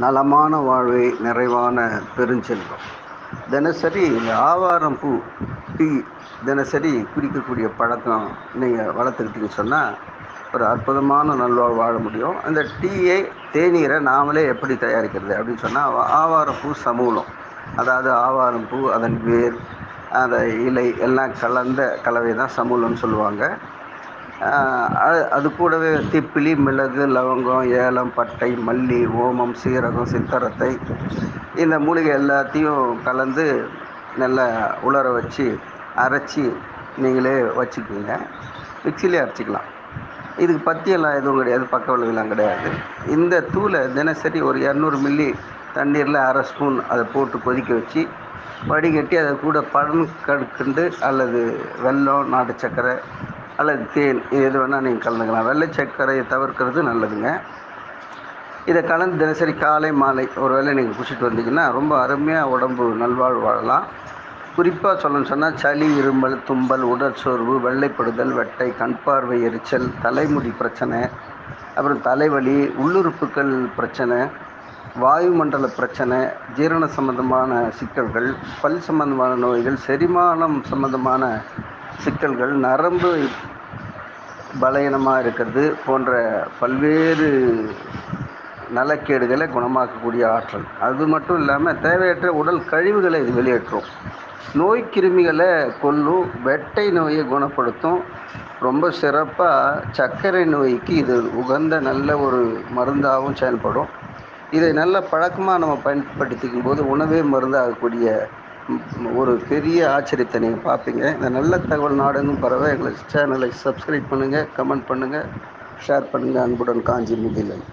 நலமான வாழ்வே நிறைவான பெருஞ்செல்வம். தினசரி இந்த ஆவாரம் பூ டீ தினசரி குடிக்கக்கூடிய பழக்கம் நீங்கள் வளர்த்துக்கிட்டீங்கன்னு சொன்னால் ஒரு அற்புதமான நல்வாழ்வு வாழ முடியும். அந்த டீயை தேநீரை நாமளே எப்படி தயாரிக்கிறது அப்படின்னு சொன்னால், ஆவாரம் பூ சமூலம், அதாவது ஆவாரம் பூ, அதன் வேர், அந்த இலை எல்லாம் கலந்த கலவை தான் சமூலம்னு சொல்லுவாங்க. அது கூடவே திப்பிலி, மிளகு, லவங்கம், ஏலம், பட்டை, மல்லி, ஓமம், சீரகம், சித்தரத்தை, இந்த மூலிகை எல்லாத்தையும் கலந்து நல்லா உலர வச்சு அரைச்சி நீங்களே வச்சுக்கோங்க. மிக்சிலே அரைச்சிக்கலாம். இதுக்கு பத்தியெல்லாம் எதுவும் கிடையாது, பக்க விளைவுலாம் கிடையாது. இந்த தூளை தினசரி ஒரு 200 மில்லி தண்ணீரில் 1/2 ஸ்பூன் அதை போட்டு கொதிக்க வச்சு வடிகட்டி அதை கூட பனங்கற்கண்டு அல்லது வெல்லம், நாட்டு சர்க்கரை அல்லது தேன், எது வேணால் நீங்கள் கலந்துக்கலாம். வெள்ளை சர்க்கரையை தவிர்க்கிறது நல்லதுங்க. இதை கலந்து தினசரி காலை மாலை ஒரு வேளை நீங்கள் குடிச்சிட்டு வந்தீங்கன்னா ரொம்ப அருமையாக உடம்பு நல்வாழ்வு வாழலாம். குறிப்பாக சொல்லணும்னு சொன்னால் சளி, இருமல், தும்பல், உடற்சோர்வு, வெள்ளைப்படுதல், வெட்டை, கண் பார்வை எரிச்சல், தலைமுடி பிரச்சனை, அப்புறம் தலைவலி, உள்ளுறுப்புகள் பிரச்சனை, வாயுமண்டல பிரச்சனை, ஜீரண சம்பந்தமான சிக்கல்கள், பல் சம்பந்தமான நோய்கள், செரிமானம் சம்பந்தமான சிக்கல்கள், நரம்பு பலவீனமாக இருக்கிறது போன்ற பல்வேறு நலக்கேடுகளை குணமாக்கக்கூடிய ஆற்றல். அது மட்டும் இல்லாமல் தேவையற்ற உடல் கழிவுகளை இது வெளியேற்றும், நோய் கிருமிகளை கொல்லும், வெட்டை நோயை குணப்படுத்தும். ரொம்ப சிறப்பாக சர்க்கரை நோய்க்கு இது உகந்த நல்ல ஒரு மருந்தாகவும் செயல்படும். இதை நல்ல பழக்கமாக நம்ம பயன்படுத்திக்கும் போது உணவே மருந்தாகக்கூடிய ஒரு பெரிய ஆச்சரியத்தை நீங்கள் பார்ப்பீங்க. இந்த நல்ல தகவல் நாடெங்கும் பரவ எங்களை சேனலை சப்ஸ்கிரைப் பண்ணுங்கள், கமெண்ட் பண்ணுங்கள், ஷேர் பண்ணுங்கள். அன்புடன் காஞ்சி முகிலன்.